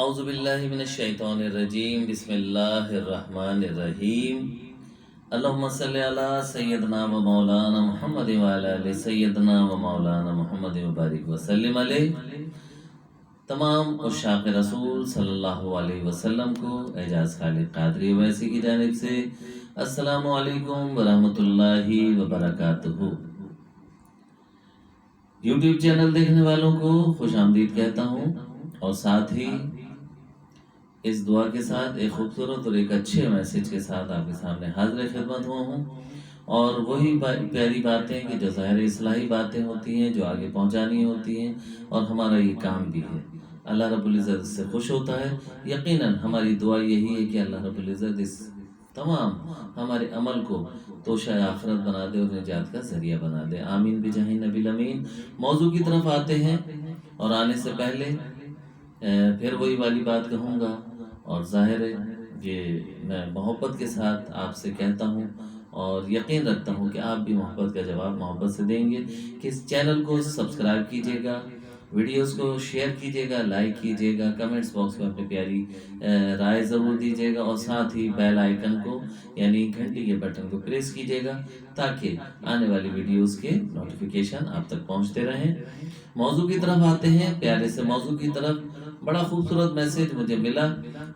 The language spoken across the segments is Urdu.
اعوذ باللہ من الشیطان الرجیم بسم اللہ الرحمن الرحیم اللہم صلی علی سیدنا و مولانا محمد وعلی سیدنا و مولانا محمد مبارک وسلم علیہ۔ تمام عشاق رسول صلی اللہ علیہ وسلم کو اعجاز خالق قادری ویسی کی جانب سے السلام علیکم ورحمۃ اللہ وبرکاتہ۔ یوٹیوب چینل دیکھنے والوں کو خوش آمدید کہتا ہوں، اور ساتھ ہی اس دعا کے ساتھ ایک خوبصورت اور ایک اچھے میسج کے ساتھ آپ کے سامنے حاضر خدمت ہوا ہوں، اور وہی پیاری باتیں کہ جو ظاہر اصلاحی باتیں ہوتی ہیں، جو آگے پہنچانی ہوتی ہیں، اور ہمارا یہ کام بھی ہے۔ اللہ رب العزت اس سے خوش ہوتا ہے۔ یقیناً ہماری دعا یہی ہے کہ اللہ رب العزت اس تمام ہمارے عمل کو توشہ آخرت بنا دے اور نجات کا ذریعہ بنا دے، آمین بجاہ نبی الامین۔ موضوع کی طرف آتے ہیں، اور آنے سے پہلے پھر وہی والی بات کہوں گا، اور ظاہر ہے کہ میں محبت کے ساتھ آپ سے کہتا ہوں، اور یقین رکھتا ہوں کہ آپ بھی محبت کا جواب محبت سے دیں گے، کہ اس چینل کو سبسکرائب کیجیے گا، ویڈیوز کو شیئر کیجیے گا، لائک کیجیے گا، کمنٹس باکس میں اپنی پیاری رائے ضرور دیجیے گا، اور ساتھ ہی بیل آئیکن کو یعنی گھنٹی کے بٹن کو پریس کیجیے گا، تاکہ آنے والی ویڈیوز کے نوٹیفیکیشن آپ تک پہنچتے رہیں۔ موضوع کی طرف آتے ہیں، پیارے سے موضوع کی طرف۔ بڑا خوبصورت میسج مجھے ملا،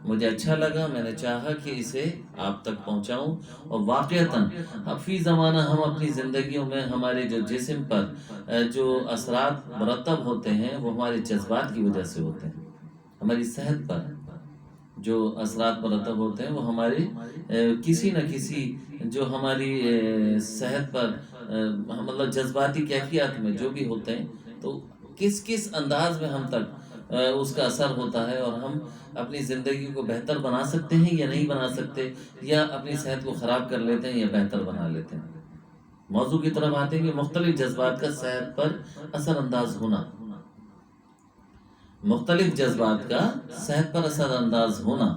مجھے اچھا لگا، میں نے چاہا کہ اسے آپ تک پہنچاؤں۔ اور واقعتاً اب فی زمانہ ہم اپنی زندگیوں میں ہمارے جو جسم پر جو اثرات مرتب ہوتے ہیں، وہ ہمارے جذبات کی وجہ سے ہوتے ہیں۔ ہماری صحت پر جو اثرات مرتب ہوتے ہیں، وہ ہمارے کسی نہ کسی جو ہماری صحت پر مطلب جذباتی کیفیات میں جو بھی ہوتے ہیں، تو کس کس انداز میں ہم تک اس کا اثر ہوتا ہے، اور ہم اپنی زندگی کو بہتر بنا سکتے ہیں یا نہیں بنا سکتے، یا اپنی صحت کو خراب کر لیتے ہیں یا بہتر بنا لیتے ہیں۔ موضوع کی طرف آتے ہیں کہ مختلف جذبات کا صحت پر اثر انداز ہونا، مختلف جذبات کا صحت پر اثر انداز ہونا،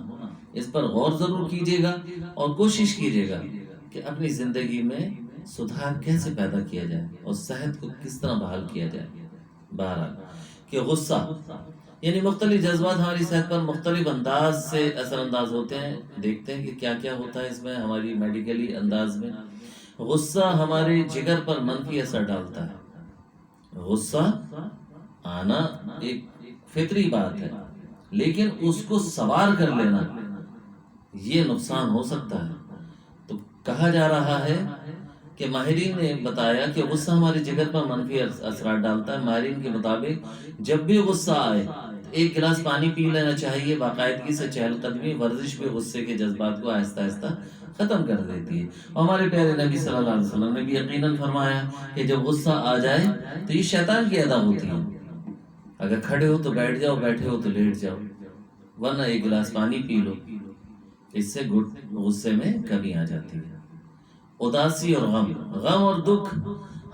اس پر غور ضرور کیجیے گا، اور کوشش کیجیے گا کہ اپنی زندگی میں سدھار کیسے پیدا کیا جائے، اور صحت کو کس طرح بحال کیا جائے۔ بہرحال کہ غصہ یعنی مختلف جذبات ہماری صحت پر مختلف انداز سے اثر انداز ہوتے ہیں۔ دیکھتے ہیں کہ کیا کیا ہوتا ہے اس میں ہماری میڈیکلی انداز میں۔ غصہ ہمارے جگر پر منفی اثر ڈالتا ہے۔ غصہ آنا ایک فطری بات ہے، لیکن اس کو سوار کر لینا یہ نقصان ہو سکتا ہے۔ تو کہا جا رہا ہے کہ ماہرین نے بتایا کہ غصہ ہمارے جگر پر منفی اثرات ڈالتا ہے۔ ماہرین کے مطابق جب بھی غصہ آئے ایک گلاس پانی پی لینا چاہیے، باقاعدگی سے چہل قدمی ورزش بھی غصے کے جذبات کو آہستہ آہستہ ختم کر دیتی ہے۔ اور ہمارے پیارے نبی صلی اللہ علیہ وسلم نے بھی یقیناً فرمایا کہ جب غصہ آ جائے تو یہ شیطان کی ادا ہوتی ہے۔ اگر کھڑے ہو تو بیٹھ جاؤ، بیٹھے ہو تو لیٹ جاؤ، ورنہ ایک گلاس پانی پی لو، اس سے غصے میں کمی آ جاتی ہے۔ اداسی اور غم اور دکھ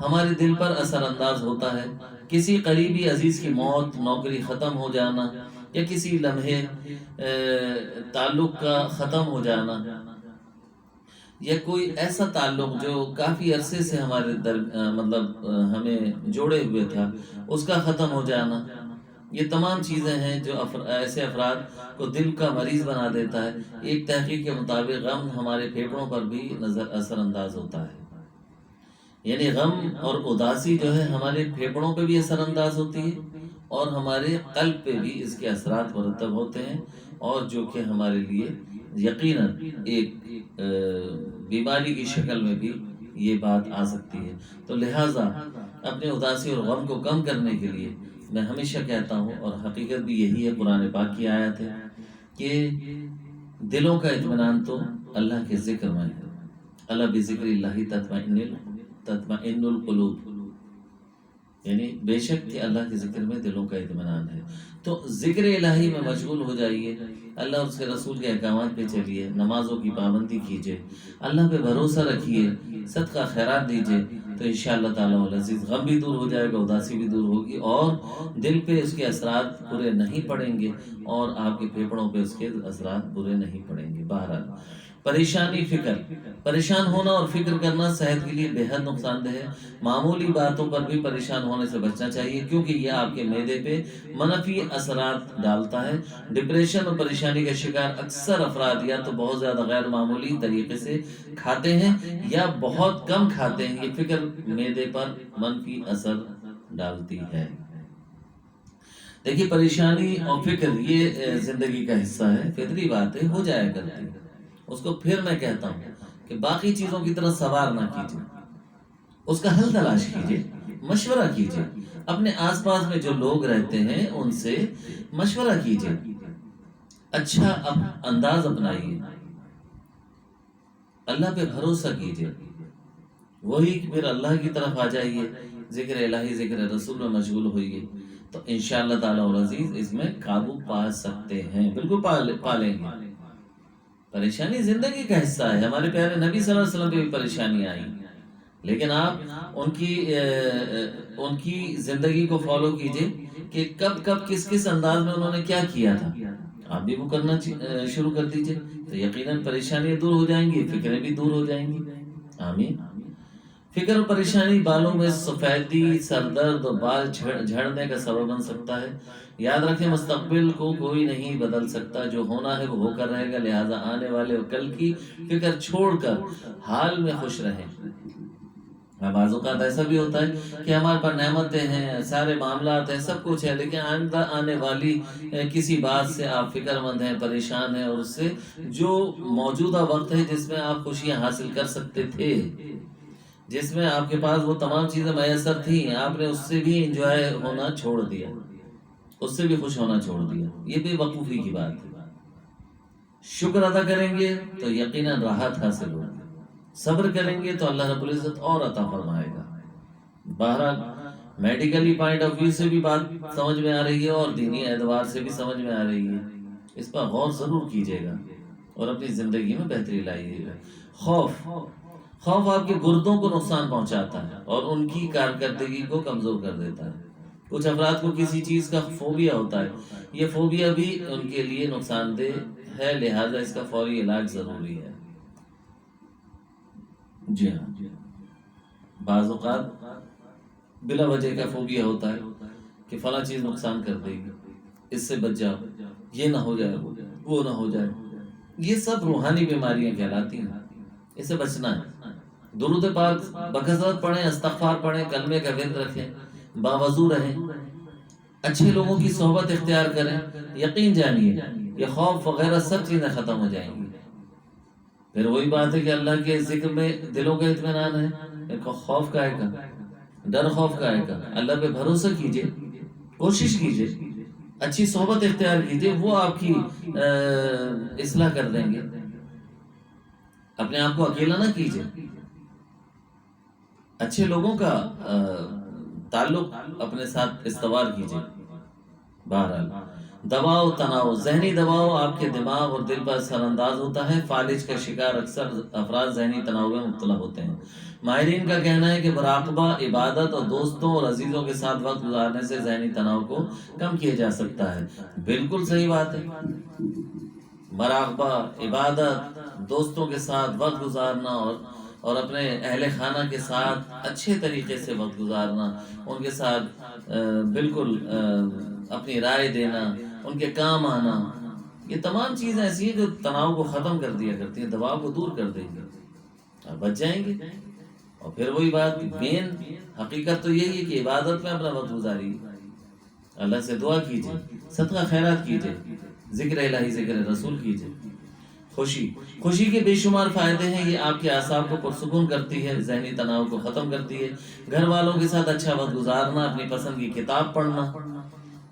ہمارے دل پر اثر انداز ہوتا ہے۔ کسی قریبی عزیز کی موت، نوکری ختم ہو جانا، یا کسی لمحے تعلق کا ختم ہو جانا، یا کوئی ایسا تعلق جو کافی عرصے سے ہمارے مطلب ہمیں جوڑے ہوئے تھا، اس کا ختم ہو جانا، یہ تمام چیزیں ہیں جو ایسے افراد کو دل کا مریض بنا دیتا ہے۔ ایک تحقیق کے مطابق غم ہمارے پھیپھڑوں پر بھی اثر انداز ہوتا ہے، یعنی غم اور اداسی جو ہے ہمارے پھیپھڑوں پہ بھی اثر انداز ہوتی ہے، اور ہمارے قلب پہ بھی اس کے اثرات مرتب ہوتے ہیں، اور جو کہ ہمارے لیے یقیناً ایک بیماری کی شکل میں بھی یہ بات آ سکتی ہے۔ تو لہٰذا اپنے اداسی اور غم کو کم کرنے کے لیے میں ہمیشہ کہتا ہوں، اور حقیقت بھی یہی ہے، قرآن پاک کی آیت ہے کہ دلوں کا اطمینان تو اللہ کے ذکر میں ہے۔ الا بذکر اللہ تطمئن القلوب، یعنی بے شک کہ اللہ کے ذکر میں دلوں کا اطمینان ہے۔ تو ذکر الہی میں مشغول ہو جائیے، اللہ اور اس کے رسول کے احکامات پہ چلیے، نمازوں کی پابندی کیجیے، اللہ پہ بھروسہ رکھیے، صدقہ خیرات دیجیے، تو انشاءاللہ تعالیٰ العزیز غم بھی دور ہو جائے گا، اداسی بھی دور ہوگی، اور دل پہ اس کے اثرات برے نہیں پڑیں گے، اور آپ کے پھیپھڑوں پہ اس کے اثرات برے نہیں پڑیں گے۔ بہرحال پریشانی، فکر، پریشان ہونا اور فکر کرنا صحت کے لیے بے حد نقصان دہ ہے۔ معمولی باتوں پر بھی پریشان ہونے سے بچنا چاہیے، کیونکہ یہ آپ کے معدے پہ منفی اثرات ڈالتا ہے۔ ڈپریشن اور پریشانی کا شکار اکثر افراد یا تو بہت زیادہ غیر معمولی طریقے سے کھاتے ہیں یا بہت کم کھاتے ہیں۔ یہ فکر معدے پر منفی اثر ڈالتی ہے۔ دیکھیے، پریشانی اور فکر یہ زندگی کا حصہ ہے، فطری بات ہے، ہو جایا کرتی ہے۔ اس کو پھر میں کہتا ہوں کہ باقی چیزوں کی طرح سوار نہ کیجیے، اس کا حل تلاش کیجیے، مشورہ کیجیے، اپنے آس پاس میں جو لوگ رہتے ہیں ان سے مشورہ کیجیے، اچھا انداز اپنائیے، اللہ پہ بھروسہ کیجیے، وہی پھر اللہ کی طرف آ جائیے، ذکر الہی، ذکر رسول میں مشغول ہوئیے، تو انشاءاللہ تعالی اور عزیز اس میں قابو پا سکتے ہیں، بالکل پالیں گے۔ پریشانی زندگی کا حصہ ہے، ہمارے پیارے نبی صلی اللہ علیہ وسلم پہ بھی پریشانی آئی، لیکن آپ ان کی زندگی کو فالو کیجئے کہ کب کب کس انداز میں انہوں نے کیا کیا تھا، آپ بھی وہ کرنا شروع کر دیجئے، تو یقیناً پریشانیاں دور ہو جائیں گی، فکریں بھی دور ہو جائیں گی۔ آمین۔ فکر اور پریشانی بالوں میں سفیدی، سر درد اور بال جھڑنے کا سبب بن سکتا ہے۔ یاد رکھیں، مستقبل کو کوئی نہیں بدل سکتا، جو ہونا ہے وہ ہو کر رہے گا، لہٰذا آنے والے کل کی فکر چھوڑ کر حال میں خوش رہیں۔ بعض اوقات ایسا بھی ہوتا ہے کہ ہمارے پاس نعمتیں ہیں، سارے معاملات ہیں، سب کچھ ہے، لیکن آئندہ آنے والی کسی بات سے آپ فکر مند ہیں، پریشان ہیں، اور اس سے جو موجودہ وقت ہے جس میں آپ خوشیاں حاصل کر سکتے تھے، جس میں آپ کے پاس وہ تمام چیزیں میسر تھیں، آپ نے اس سے بھی انجوائے ہونا چھوڑ دیا، اس سے بھی خوش ہونا چھوڑ دیا۔ یہ بے وقوفی کی بات ہے۔ شکر ادا کریں گے تو یقیناً راحت حاصل ہوگی، صبر کریں گے تو اللہ رب العزت اور عطا فرمائے گا۔ بہرحال میڈیکلی پوائنٹ آف ویو سے بھی بات سمجھ میں آ رہی ہے اور دینی اعتبار سے بھی سمجھ میں آ رہی ہے، اس پر غور ضرور کیجیے گا اور اپنی زندگی میں بہتری لائیے گا۔ خوف آپ کے گردوں کو نقصان پہنچاتا ہے اور ان کی کارکردگی کو کمزور کر دیتا ہے۔ کچھ افراد کو کسی چیز کا فوبیا ہوتا ہے، یہ فوبیا بھی ان کے لیے نقصان دہ ہے، لہذا اس کا فوری علاج ضروری ہے۔ جی ہاں، بعض اوقات بلا وجہ کا فوبیا ہوتا ہے کہ فلاں چیز نقصان کر دے گی، اس سے بچ جاؤ، یہ نہ ہو جائے، وہ نہ ہو جائے۔ یہ سب روحانی بیماریاں کہلاتی ہیں، اس سے بچنا ہے۔ درود پاک بکثرت پڑھیں، استغفار پڑھیں، کلمے کا ورد رکھیں، باوضو رہیں، اچھے لوگوں کی صحبت اختیار کریں، یقین جانیے یہ خوف وغیرہ سب چیزیں ختم ہو جائیں گی۔ پھر وہی بات ہے کہ اللہ کے ذکر میں دلوں کا اطمینان ہے، خوف کا ہے کا، ڈر خوف کا ہے کا، اللہ پہ بھروسہ کیجئے، کوشش کیجئے، اچھی صحبت اختیار کیجئے، وہ آپ کی اصلاح کر دیں گے۔ اپنے آپ کو اکیلا نہ کیجئے، اچھے لوگوں کا تعلق اپنے ساتھ استوار کیجئے۔ بہرحال دباؤ، تناؤ، ذہنی دباؤ آپ کے دماغ اور دل پر اثر انداز ہوتا ہے۔ فالج کا شکار اکثر افراد ذہنی تناؤ میں مبتلا ہوتے ہیں۔ ماہرین کا کہنا ہے کہ مراقبہ، عبادت اور دوستوں اور عزیزوں کے ساتھ وقت گزارنے سے ذہنی تناؤ کو کم کیا جا سکتا ہے۔ بالکل صحیح بات ہے، مراقبہ، عبادت، دوستوں کے ساتھ وقت گزارنا اور اپنے اہل خانہ کے ساتھ اچھے طریقے سے وقت گزارنا، ان کے ساتھ بالکل اپنی رائے دینا، ان کے کام آنا، یہ تمام چیزیں ایسی ہیں جو تناؤ کو ختم کر دیا کرتی ہیں، دباؤ کو دور کر دیں گے، آپ بچ جائیں گے۔ اور پھر وہی بات، مین حقیقت تو یہی ہے کہ عبادت میں اپنا وقت گزاری، اللہ سے دعا کیجیے، صدقہ خیرات کیجیے، ذکر الہی، ذکر رسول کیجیے۔ خوشی کے بے شمار فائدے ہیں، یہ آپ کے اعصاب کو پرسکون کرتی ہے، ذہنی تناؤ کو ختم کرتی ہے۔ گھر والوں کے ساتھ اچھا وقت گزارنا، اپنی پسند کی کتاب پڑھنا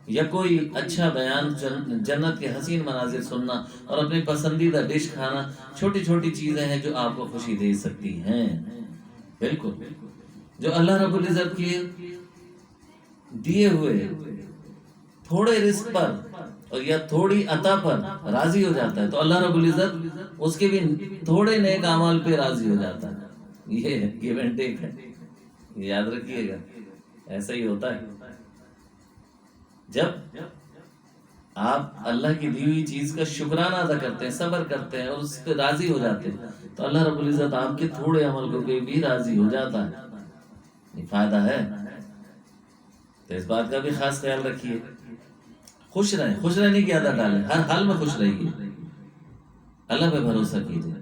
یا کوئی اچھا بیان، جنت کے حسین مناظر سننا اور اپنی پسندیدہ ڈش کھانا، چھوٹی چھوٹی چیزیں ہیں جو آپ کو خوشی دے سکتی ہیں۔ بالکل، جو اللہ رب العزت کے دیے ہوئے تھوڑے رزق پر اور یا تھوڑی عطا پر راضی ہو جاتا ہے تو اللہ رب العزت اس کے بھی تھوڑے نیک اعمال پہ راضی ہو جاتا ہے۔ یہ گیو اینڈ ٹیک ہے، یاد رکھیے گا، ایسا ہی ہوتا ہے۔ جب آپ اللہ کی دی ہوئی چیز کا شکرانہ ادا کرتے ہیں، صبر کرتے ہیں اور اس پہ راضی ہو جاتے ہیں، تو اللہ رب العزت آپ کے تھوڑے عمل کو بھی راضی ہو جاتا ہے. یہ فائدہ ہے. تو اس بات کا بھی خاص خیال رکھیے. خوش رہیں، خوش رہنے کی عادت ڈالیں، ہر حال میں خوش رہیے، اللہ پہ بھروسہ کیجیے.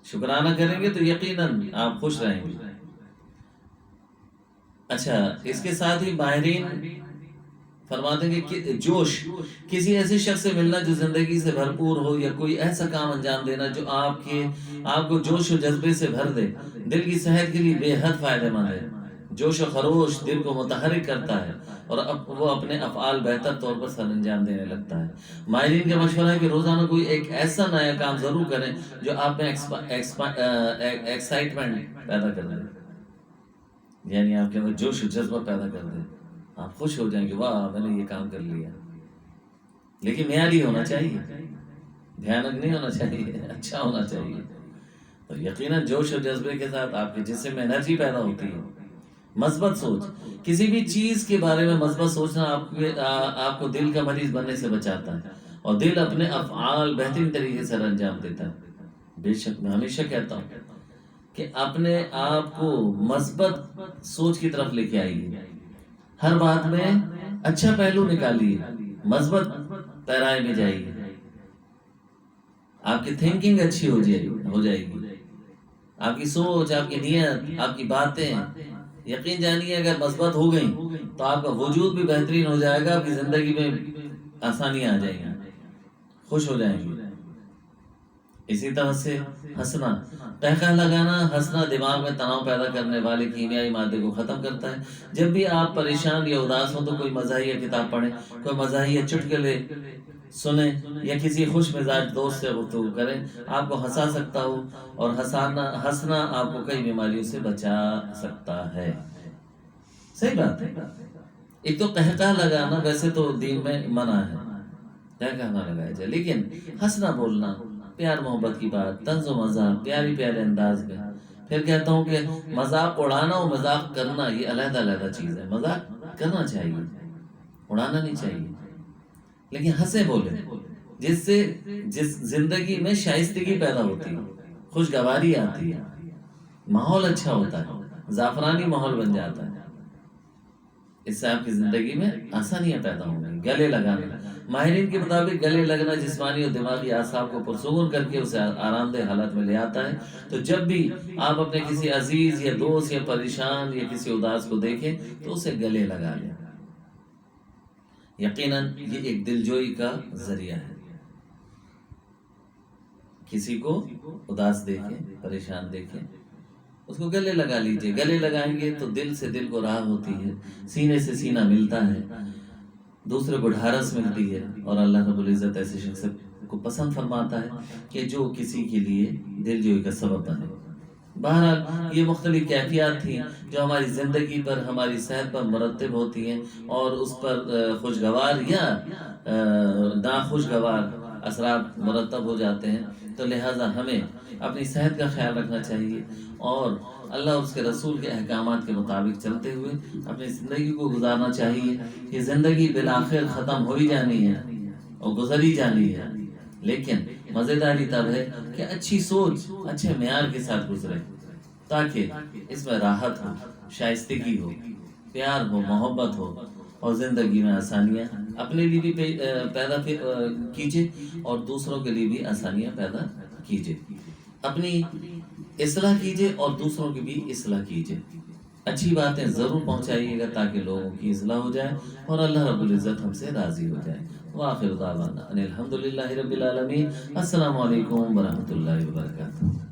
شکرانہ کریں گے تو یقیناً آپ خوش رہیں گے. اچھا، اس کے ساتھ ہی ماہرین فرماتے ہیں کہ جوش، کسی ایسے شخص سے ملنا جو زندگی سے بھرپور ہو، یا کوئی ایسا کام انجام دینا جو آپ کو جوش و جذبے سے بھر دے، دل کی صحت کے لیے بے حد فائدہ مند ہے. جوش و خروش دل کو متحرک کرتا ہے اور وہ اپنے افعال بہتر طور پر سر انجام دینے لگتا ہے. ماہرین کا مشورہ ہے کہ روزانہ کوئی ایک ایسا نیا کام ضرور کریں جو آپ میں ایکسائٹمنٹ پیدا کر دے، یعنی آپ کے اندر جوش و جذبہ پیدا کر دے. آپ خوش ہو جائیں گے، واہ میں نے یہ کام کر لیا. لیکن معیاری ہونا چاہیے، بھیانک نہیں ہونا چاہیے، اچھا ہونا چاہیے. تو یقیناً جوش و جذبے کے ساتھ آپ کے جسم میں انرجی پیدا ہوتی ہے. مثبت سوچ، کسی بھی چیز کے بارے میں مثبت سوچنا آپ کو دل کا مریض بننے سے بچاتا ہے، اور دل اپنے افعال بہترین طریقے سے انجام دیتا ہے. بے شک میں ہمیشہ کہتا ہوں کہ اپنے آپ کو مثبت سوچ کی طرف لے کے آئیے. ہر بات میں اچھا پہلو نکالیے، مثبت پیرائے میں جائیے. آپ کی تھنکنگ اچھی ہو جائے گی. آپ کی سوچ، آپ کی نیت، آپ کی باتیں یقین جانیے اگر مثبت ہو گئیں تو آپ کا وجود بھی بہترین ہو جائے گا. آپ کی زندگی میں آسانیاں آ جائیں گی، خوش ہو جائیں گے. اسی طرح سے ہنسنا، ٹہکا لگانا، ہنسنا دماغ میں تناؤ پیدا کرنے والے کیمیائی مادے کو ختم کرتا ہے. جب بھی آپ پریشان یا اداس ہوں تو کوئی مزاحیہ کتاب پڑھیں، کوئی مزاحیہ چٹکلے سنیں، یا کسی خوش مزاج دوست سے گفتگو کریں. آپ کو ہنسا سکتا ہو، اور ہنسنا آپ کو کئی بیماریوں سے بچا سکتا ہے. صحیح بات ہے. ایک تو قہقہ لگانا ویسے تو دین میں منع ہے، قہقہ نہ لگایا جائے، لیکن ہنسنا بولنا، پیار محبت کی بات، طنز و مزاح پیارے انداز میں. پھر کہتا ہوں کہ مذاق اڑانا اور مذاق کرنا یہ علیحدہ علیحدہ چیز ہے. مذاق کرنا چاہیے، اڑانا نہیں چاہیے، لیکن ہنسے بولے جس زندگی میں شائستگی پیدا ہوتی ہے، خوشگواری آتی ہے، ماحول اچھا ہوتا ہے، زعفرانی ماحول بن جاتا ہے. اس سے آپ کی زندگی میں آسانیاں پیدا ہوں گی. گلے لگانا، ماہرین کے مطابق گلے لگنا جسمانی اور دماغی اعصاب کو پرسکون کر کے اسے آرام دہ حالت میں لے آتا ہے. تو جب بھی آپ اپنے کسی عزیز یا دوست یا پریشان یا کسی اداس کو دیکھیں تو اسے گلے لگا لیں. یقیناً یہ ایک دلجوئی کا ذریعہ ہے. کسی کو اداس دیکھیں، پریشان دیکھیں، اس کو گلے لگا لیجئے. گلے لگائیں گے تو دل سے دل کو راحت ہوتی ہے، سینے سے سینہ ملتا ہے، دوسرے کو ڈھارس ملتی ہے. اور اللہ رب العزت ایسے شخص کو پسند فرماتا ہے کہ جو کسی کے لیے دلجوئی کا سبب بنے. بہرحال یہ مختلف کیفیات تھیں جو ہماری زندگی پر، ہماری صحت پر مرتب ہوتی ہیں، اور اس پر خوشگوار یا ناخوشگوار اثرات مرتب ہو جاتے ہیں. تو لہٰذا ہمیں اپنی صحت کا خیال رکھنا چاہیے، اور اللہ اور اس کے رسول کے احکامات کے مطابق چلتے ہوئے اپنی زندگی کو گزارنا چاہیے. یہ زندگی بالآخر ختم ہو ہی جانی ہے اور گزر ہی جانی ہے، لیکن مزیداری تب ہے کہ اچھی سوچ اچھے معیار کے ساتھ گزرے، تاکہ اس میں راحت ہو، شائستگی ہو، پیار ہو، محبت ہو، اور زندگی میں آسانیاں اپنے لیے بھی پیدا کیجیے اور دوسروں کے لیے بھی آسانیاں پیدا کیجیے. اپنی اصلاح کیجیے اور دوسروں کی بھی اصلاح کیجیے. اچھی باتیں ضرور پہنچائیے گا تاکہ لوگوں کی اصلاح ہو جائے اور اللہ رب العزت ہم سے راضی ہو جائے. وآخر دعوانا ان الحمدللہ رب العالمین. السلام علیکم ورحمۃ اللہ وبرکاتہ.